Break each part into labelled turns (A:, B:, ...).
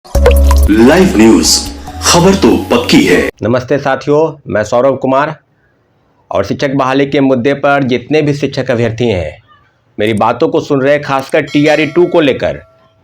A: Live news, खबर तो पक्की है।
B: नमस्ते साथियों, मैं सौरभ कुमार और शिक्षक बहाली के मुद्दे पर जितने भी शिक्षक अभ्यर्थी हैं मेरी बातों को सुन रहे हैं, खासकर टीआरई 2 को लेकर।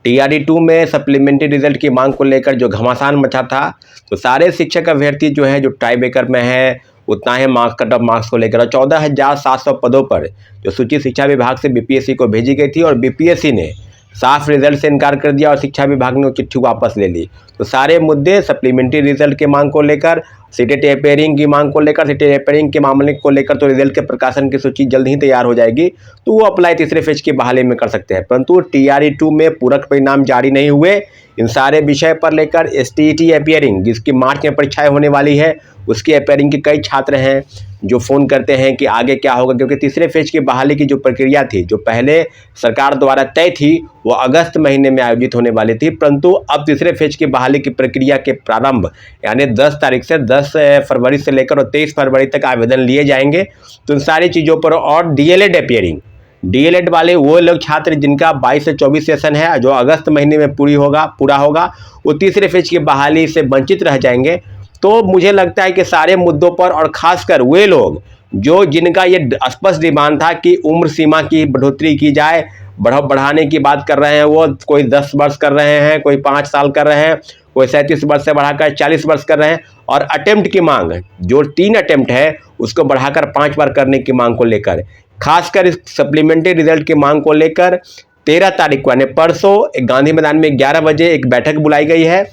B: टीआरई 2 में सप्लीमेंट्री रिजल्ट की मांग को लेकर जो घमासान मचा था, तो सारे शिक्षक अभ्यर्थी जो है जो टाई ब्रेकर में है उतना ही मार्क्स कट ऑफ मार्क्स को लेकर और 14,700 पदों पर जो सूची शिक्षा विभाग से बीपीएससी को भेजी गई थी और बीपीएससी ने साफ रिजल्ट से इनकार कर दिया और शिक्षा विभाग ने वो चिट्ठी वापस ले ली। तो सारे मुद्दे सप्लीमेंट्री रिजल्ट के मांग को लेकर, सीटेट अपेयरिंग की मांग को लेकर, सीटेट अपेयरिंग के मामले को लेकर तो रिजल्ट के प्रकाशन की सूची जल्द ही तैयार हो जाएगी, तो वो अप्लाई तीसरे फेज की बहाली में कर सकते हैं। परंतु टीआरई 2 में पूरक परिणाम जारी नहीं हुए। इन सारे विषय पर लेकर एसटीईटी अपेयरिंग जिसकी मार्च में परीक्षाएं होने वाली है, उसकी अपेयरिंग के कई छात्र हैं जो फ़ोन करते हैं कि आगे क्या होगा, क्योंकि तीसरे फेज की बहाली की जो प्रक्रिया थी, जो पहले सरकार द्वारा तय थी, वो अगस्त महीने में आयोजित होने वाली थी। परंतु अब तीसरे फेज की बहाली की प्रक्रिया के प्रारंभ यानी 10 तारीख से 10 फरवरी से लेकर और 23 फरवरी तक आवेदन लिए जाएंगे। तो इन सारी चीज़ों पर और डीएलएड अपेयरिंग, डीएलएड वाले वो लोग छात्र जिनका 22 से 24 सेशन है जो अगस्त महीने में पूरा होगा, वो तीसरे फेज की बहाली से वंचित रह जाएंगे। तो मुझे लगता है कि सारे मुद्दों पर और ख़ासकर वे लोग जो जिनका ये स्पष्ट डिमांड था कि उम्र सीमा की बढ़ोतरी की जाए, बढ़ाने की बात कर रहे हैं, वो कोई 10 वर्ष कर रहे हैं, कोई 5 साल कर रहे हैं, कोई 37 वर्ष से बढ़ाकर 40 वर्ष कर रहे हैं, और अटेम्प्ट की मांग जो 3 अटेम्प्ट है उसको बढ़ाकर 5 बार करने की मांग को लेकर, खासकर इस सप्लीमेंट्री रिजल्ट की मांग को लेकर 13 तारीख को यानी परसों गांधी मैदान में 11 बजे एक बैठक बुलाई गई है।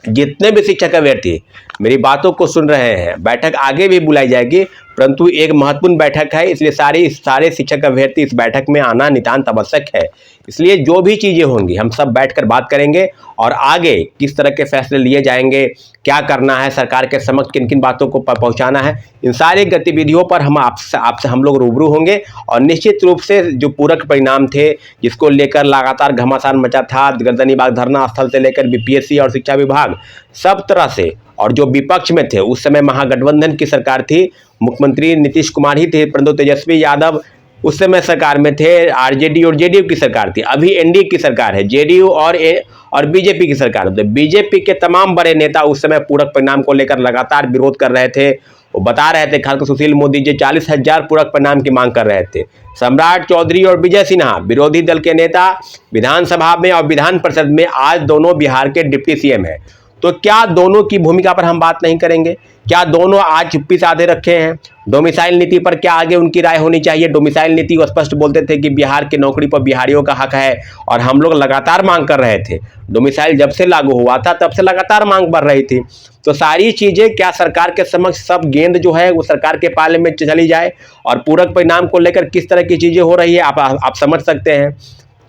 B: जितने भी शिक्षक अभ्यर्थी मेरी बातों को सुन रहे हैं, बैठक आगे भी बुलाई जाएगी, परंतु एक महत्वपूर्ण बैठक है, इसलिए सारे शिक्षक अभ्यर्थी इस बैठक में आना नितांत आवश्यक है। इसलिए जो भी चीज़ें होंगी हम सब बैठकर बात करेंगे और आगे किस तरह के फैसले लिए जाएंगे, क्या करना है, सरकार के समक्ष किन किन बातों को पहुंचाना है, इन सारी गतिविधियों पर आपसे हम लोग रूबरू होंगे। और निश्चित रूप से जो पूरक परिणाम थे जिसको लेकर लगातार घमासान मचा था, गर्दनी बाग धरना स्थल से लेकर बीपीएससी और शिक्षा विभाग सब तरह से, और जो विपक्ष में थे उस समय महागठबंधन की सरकार थी, मुख्यमंत्री नीतीश कुमार ही थे, परंतु तेजस्वी यादव उस समय सरकार में थे, आरजेडी और जेडीयू की सरकार थी। अभी एनडीए की सरकार है, जेडीयू और बीजेपी की सरकार। तो बीजेपी के तमाम बड़े नेता उस समय पूरक परिणाम को लेकर लगातार विरोध कर रहे थे। वो बता रहे थे, खासकर सुशील मोदी जी 40,000 पूरक परिणाम की मांग कर रहे थे। सम्राट चौधरी और विजय सिन्हा विरोधी दल के नेता विधानसभा में और विधान परिषद में आज दोनों बिहार के डिप्टी सीएम हैं। तो क्या दोनों की भूमिका पर हम बात नहीं करेंगे? क्या दोनों आज चुप्पी साधे रखे हैं? डोमिसाइल नीति पर क्या आगे उनकी राय होनी चाहिए? डोमिसाइल नीति को स्पष्ट बोलते थे कि बिहार की नौकरी पर बिहारियों का हक है और हम लोग लगातार मांग कर रहे थे। डोमिसाइल जब से लागू हुआ था तब से लगातार मांग बढ़ रही थी। तो सारी चीज़ें क्या सरकार के समक्ष सब गेंद जो है वो सरकार के पाले में चली जाए, और पूरक परिणाम को लेकर किस तरह की चीज़ें हो रही है आप समझ सकते हैं।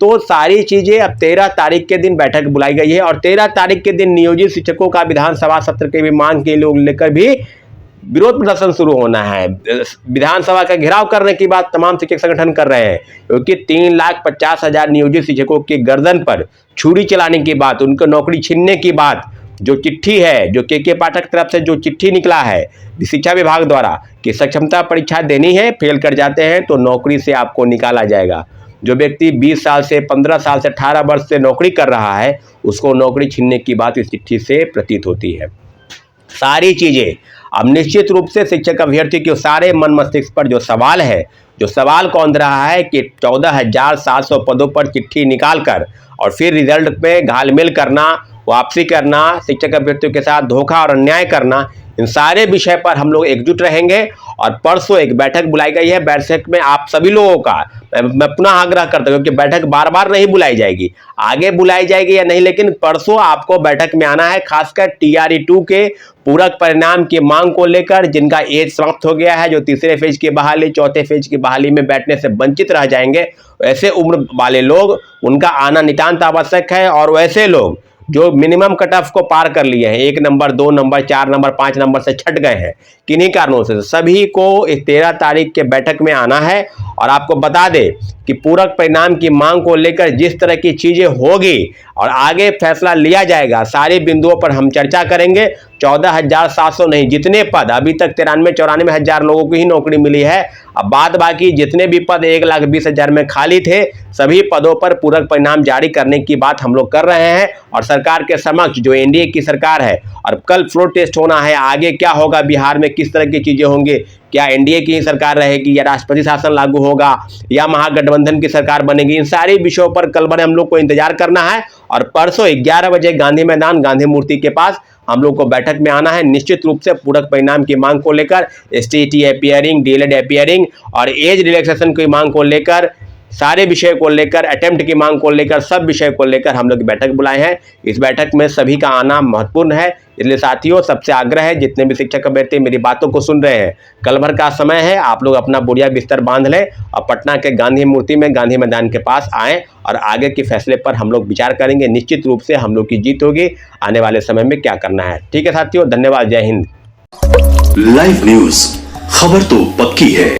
B: तो सारी चीज़ें अब 13 तारीख के दिन बैठक बुलाई गई है और 13 तारीख के दिन नियोजित शिक्षकों का विधानसभा सत्र के भी मांग के लोग लेकर भी विरोध प्रदर्शन शुरू होना है। विधानसभा का घेराव करने की बात तमाम शिक्षक संगठन कर रहे हैं, क्योंकि 3,50,000 नियोजित शिक्षकों की गर्दन पर छुरी चलाने की बात, उनको नौकरी छीनने की बात, जो चिट्ठी है, जो के पाठक तरफ से जो चिट्ठी निकला है शिक्षा विभाग द्वारा कि सक्षमता परीक्षा देनी है, फेल कर जाते हैं तो नौकरी से आपको निकाला जाएगा। जो व्यक्ति 20 साल से 15 साल से 18 वर्ष से नौकरी कर रहा है उसको नौकरी छीनने की बात इस चिट्ठी से प्रतीत होती है। सारी चीज़ें अब निश्चित रूप से शिक्षक अभ्यर्थी के सारे मन मस्तिष्क पर जो सवाल कौन रहा है कि 14,700 पदों पर चिट्ठी निकालकर और फिर रिजल्ट में घालमेल करना, वापसी करना, शिक्षक अभ्यर्थियों के साथ धोखा और अन्याय करना, इन सारे विषय पर हम लोग एकजुट रहेंगे। और परसों एक बैठक बुलाई गई है। बैठक में आप सभी लोगों का मैं पुनः आग्रह करता हूँ कि बैठक बार बार नहीं बुलाई जाएगी, आगे बुलाई जाएगी या नहीं, लेकिन परसों आपको बैठक में आना है, खासकर टीआरई 2 के पूरक परिणाम की मांग को लेकर, जिनका एज समाप्त हो गया है, जो तीसरे फेज की बहाली, चौथे फेज की बहाली में बैठने से वंचित रह जाएंगे, ऐसे उम्र वाले लोग, उनका आना नितांत आवश्यक है। और वैसे लोग जो मिनिमम कट ऑफ को पार कर लिए हैं, 1 नंबर, 2 नंबर, 4 नंबर, 5 नंबर से छट गए हैं, किन्हीं कारणों से, सभी को इस 13 तारीख के बैठक में आना है। और आपको बता दें कि पूरक परिणाम की मांग को लेकर जिस तरह की चीज़ें होगी और आगे फैसला लिया जाएगा। सारे बिंदुओं पर हम चर्चा करेंगे। 14,700 नहीं, जितने पद अभी तक 93-94 हजार लोगों को ही नौकरी मिली है। अब बात बाकी जितने भी पद 1,20,000 में खाली थे, सभी पदों पर पूरक परिणाम जारी करने की बात हम लोग कर रहे हैं। और सरकार के समक्ष जो एनडीए की सरकार है, और कल फ्लोर टेस्ट होना है, आगे क्या होगा, बिहार में किस तरह की चीजें होंगी, क्या एनडीए की ही सरकार रहेगी या राष्ट्रपति शासन लागू होगा या महागठबंधन की सरकार बनेगी, इन सारे विषयों पर कल भर हम लोग को इंतजार करना है। और परसों 11 बजे गांधी मैदान गांधी मूर्ति के पास हम लोग को बैठक में आना है, निश्चित रूप से पूरक परिणाम की मांग को लेकर, एसटीईटी अपीयरिंग, डीएलएड अपीयरिंग और एज रिलैक्सेशन की मांग को लेकर, सारे विषय को लेकर, अटेम्प्ट की मांग को लेकर, सब विषय को लेकर हम लोग बैठक बुलाए हैं। इस बैठक में सभी का आना महत्वपूर्ण है। इसलिए साथियों, सबसे आग्रह है, जितने भी शिक्षक अभ्यर्थी मेरी बातों को सुन रहे हैं, कल भर का समय है, आप लोग अपना बोरिया बिस्तर बांध लें और पटना के गांधी मूर्ति में गांधी मैदान के पास आएँ और आगे के फैसले पर हम लोग विचार करेंगे। निश्चित रूप से हम लोग की जीत होगी। आने वाले समय में क्या करना है। ठीक है साथियों, धन्यवाद, जय हिंद।
A: लाइव न्यूज, खबर तो पक्की है।